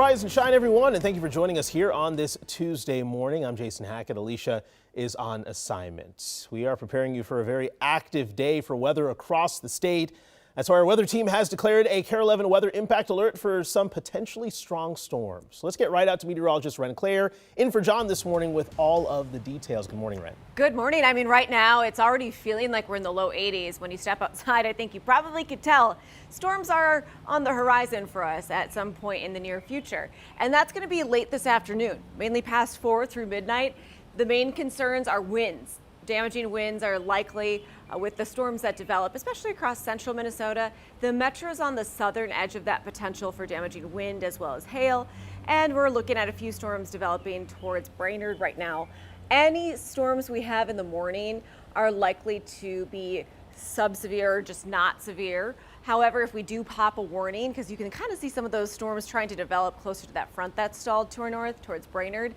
Rise and shine, everyone, and thank you for joining us here on this Tuesday morning. I'm Jason Hackett. Alicia is on assignment. We are preparing you for a very active day for weather across the state. That's why our weather team has declared a KARE 11 weather impact alert for some potentially strong storms. Let's get right out to meteorologist Ren Claire in for John this morning with all of the details. Good morning, Ren. Good morning. I mean, right now it's already feeling like we're in the low 80s. When you step outside, I think you probably could tell storms are on the horizon for us at some point in the near future. And that's going to be late this afternoon, mainly past 4 through midnight. The main concerns are winds. Damaging winds are likely with the storms that develop, especially across central Minnesota. The metro's on the southern edge of that potential for damaging wind as well as hail. And we're looking at a few storms developing towards Brainerd right now. Any storms we have in the morning are likely to be sub-severe, just not severe. However, if we do pop a warning, because you can kind of see some of those storms trying to develop closer to that front that's stalled to our north towards Brainerd,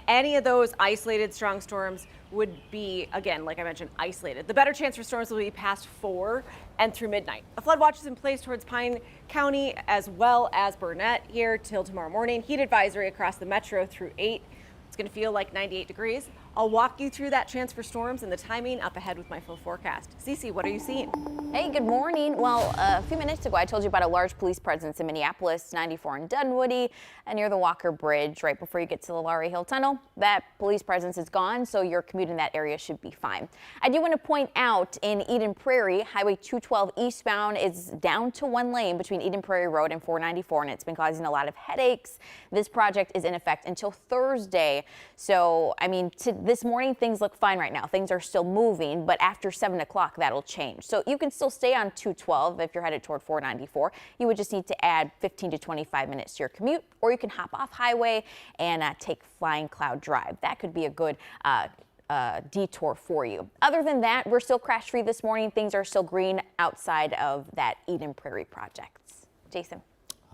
any of those isolated strong storms would be, again, like I mentioned, isolated. The better chance for storms will be past 4 and through midnight. A flood watch is in place towards Pine County as well as Burnett here till tomorrow morning. Heat advisory across the metro through 8. It's going to feel like 98 degrees. I'll walk you through that chance for storms and the timing up ahead with my full forecast. Cece, what are you seeing? Hey, good morning. Well, a few minutes ago, I told you about a large police presence in Minneapolis, 94 in Dunwoody, and near the Walker Bridge, right before you get to the Laurie Hill Tunnel. That police presence is gone, so your commute in that area should be fine. I do want to point out in Eden Prairie, Highway 212 eastbound is down to 1 lane between Eden Prairie Road and 494, and it's been causing a lot of headaches. This project is in effect until Thursday. So, I mean, this morning, things look fine right now. Things are still moving, but after 7 o'clock, that'll change. So you can still stay on 212 if you're headed toward 494. You would just need to add 15 to 25 minutes to your commute, or you can hop off highway and take Flying Cloud Drive. That could be a good detour for you. Other than that, we're still crash free this morning. Things are still green outside of that Eden Prairie projects. Jason.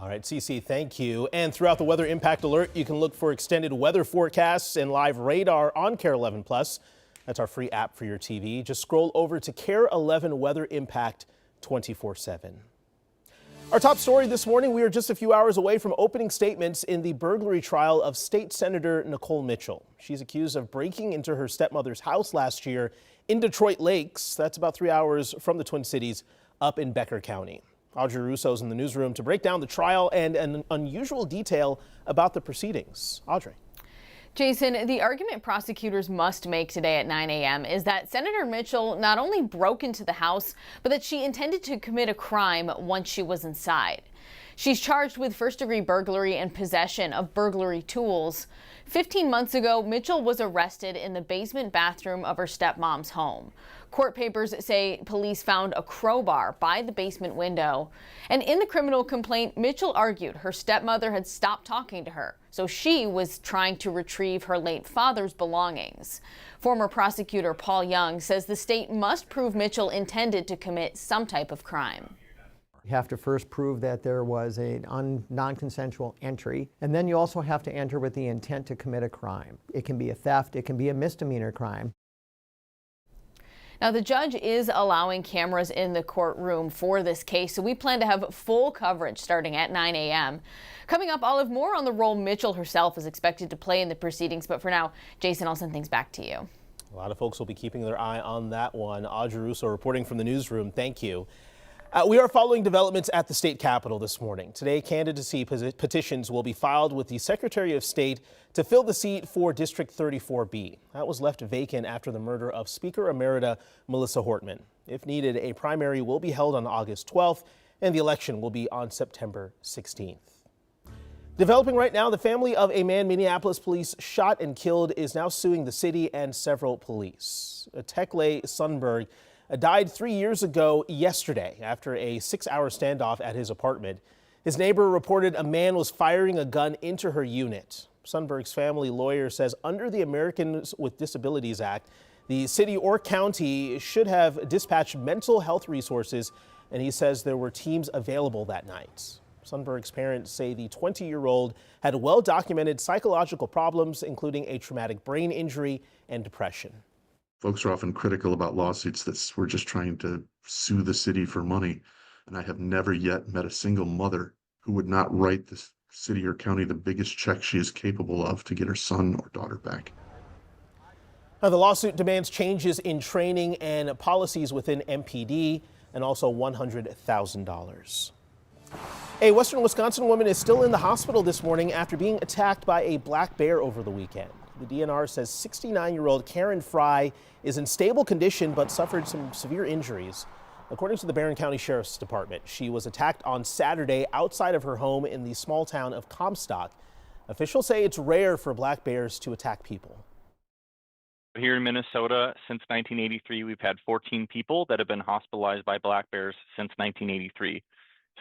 All right, Cece, thank you. And throughout the weather impact alert, you can look for extended weather forecasts and live radar on KARE 11 Plus. That's our free app for your TV. Just scroll over to KARE 11 Weather Impact 24/7. Our top story this morning, we are just a few hours away from opening statements in the burglary trial of State Senator Nicole Mitchell. She's accused of breaking into her stepmother's house last year in Detroit Lakes. That's about 3 hours from the Twin Cities up in Becker County. Audrey Russo's in the newsroom to break down the trial and an unusual detail about the proceedings. Audrey. Jason, the argument prosecutors must make today at 9 a.m. is that Senator Mitchell not only broke into the house, but that she intended to commit a crime once she was inside. She's charged with first-degree burglary and possession of burglary tools. 15 months ago, Mitchell was arrested in the basement bathroom of her stepmom's home. Court papers say police found a crowbar by the basement window. And in the criminal complaint, Mitchell argued her stepmother had stopped talking to her, so she was trying to retrieve her late father's belongings. Former prosecutor Paul Young says the state must prove Mitchell intended to commit some type of crime. You have to first prove that there was a non-consensual entry, and then you also have to enter with the intent to commit a crime. It can be a theft, it can be a misdemeanor crime. Now, the judge is allowing cameras in the courtroom for this case, so we plan to have full coverage starting at 9 a.m. Coming up, I'll have more on the role Mitchell herself is expected to play in the proceedings, but for now, Jason, I'll send things back to you. A lot of folks will be keeping their eye on that one. Audrey Russo reporting from the newsroom. Thank you. We are following developments at the state capitol this morning. Today, candidacy petitions will be filed with the Secretary of State to fill the seat for District 34B. That was left vacant after the murder of Speaker Emerita Melissa Hortman. If needed, a primary will be held on August 12th, and the election will be on September 16th. Developing right now, the family of a man Minneapolis police shot and killed is now suing the city and several police. Tekle Sundberg died 3 years ago yesterday after a 6-hour standoff at his apartment. His neighbor reported a man was firing a gun into her unit. Sundberg's family lawyer says under the Americans with Disabilities Act, the city or county should have dispatched mental health resources, and he says there were teams available that night. Sundberg's parents say the 20-year-old had well-documented psychological problems, including a traumatic brain injury and depression. Folks are often critical about lawsuits that we're just trying to sue the city for money. And I have never yet met a single mother who would not write this city or county the biggest check she is capable of to get her son or daughter back. Now, the lawsuit demands changes in training and policies within MPD and also $100,000. A western Wisconsin woman is still in the hospital this morning after being attacked by a black bear over the weekend. The DNR says 69-year-old Karen Fry is in stable condition but suffered some severe injuries. According to the Barron County Sheriff's Department, she was attacked on Saturday outside of her home in the small town of Comstock. Officials say it's rare for black bears to attack people. Here in Minnesota, since 1983, we've had 14 people that have been hospitalized by black bears since 1983.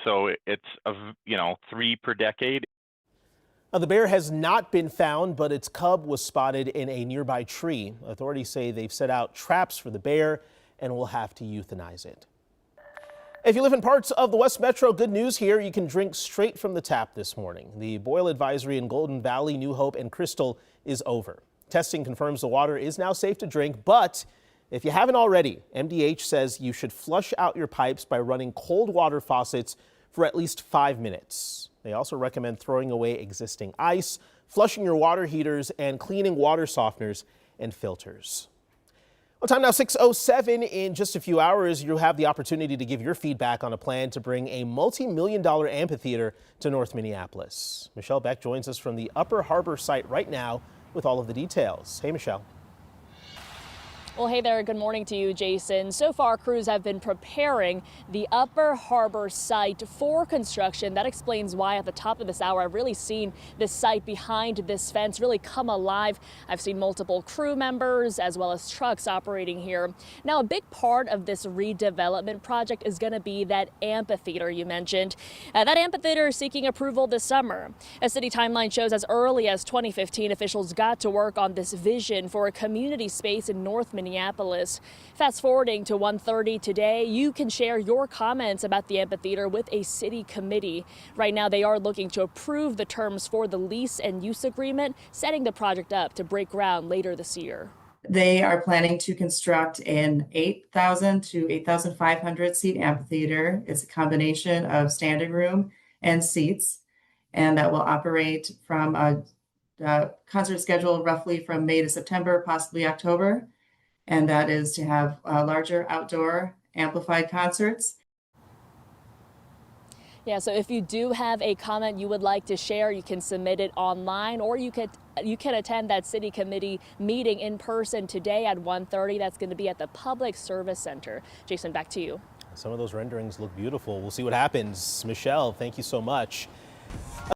So it's, 3 per decade. Now, the bear has not been found, but its cub was spotted in a nearby tree. Authorities say they've set out traps for the bear and will have to euthanize it. If you live in parts of the West Metro, good news here. You can drink straight from the tap this morning. The boil advisory in Golden Valley, New Hope, and Crystal is over. Testing confirms the water is now safe to drink, but if you haven't already, MDH says you should flush out your pipes by running cold water faucets for at least 5 minutes. They also recommend throwing away existing ice, flushing your water heaters, and cleaning water softeners and filters. Well, time now 6:07. In just a few hours, you'll have the opportunity to give your feedback on a plan to bring a multi-million-dollar amphitheater to North Minneapolis. Michelle Beck joins us from the Upper Harbor site right now with all of the details. Hey, Michelle. Well, hey there. Good morning to you, Jason. So far, crews have been preparing the Upper Harbor site for construction. That explains why at the top of this hour, I've really seen this site behind this fence really come alive. I've seen multiple crew members as well as trucks operating here. Now, a big part of this redevelopment project is going to be that amphitheater you mentioned. That amphitheater is seeking approval this summer. A city timeline shows as early as 2015, officials got to work on this vision for a community space in North Minneapolis. Fast forwarding to 1:30 today, you can share your comments about the amphitheater with a city committee. Right now, they are looking to approve the terms for the lease and use agreement, setting the project up to break ground later this year. They are planning to construct an 8,000 to 8,500 seat amphitheater. It's a combination of standing room and seats, and that will operate from a concert schedule roughly from May to September, possibly October. And that is to have larger outdoor amplified concerts. Yeah, so if you do have a comment you would like to share, you can submit it online, or you can attend that city committee meeting in person today at 1:30. That's going to be at the Public Service Center. Jason, back to you. Some of those renderings look beautiful. We'll see what happens. Michelle, thank you so much.